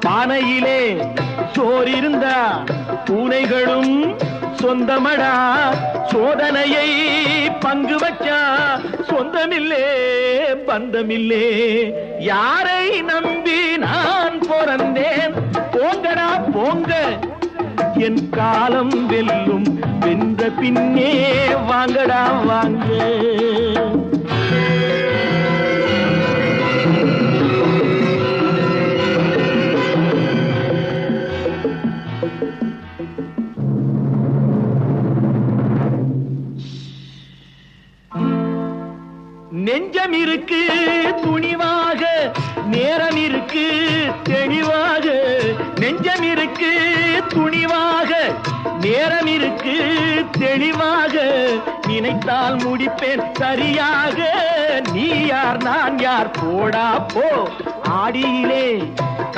பானையிலே சோறிருந்தா பூனைகளும் சொந்தமடா. சோதனையை பங்கு வச்சா சொந்தமில்லே பந்தமில்லே. யாரை நம்பி நான் பிறந்தேன்? போங்கடா போங்க, என் காலம் வெல்லும். வென்ற பின்னே வாங்கடா வாங்க. நெஞ்சம் இருக்கு துணிவாக, நேரம் இருக்கு தெளிவாக. நெஞ்சம் இருக்கு துணிவாக, நேரம் இருக்கு தெளிவாக. நினைத்தால் முடிப்பேன் சரியாக. நீ யார் நான் யார் போடா போ. ஆடியிலே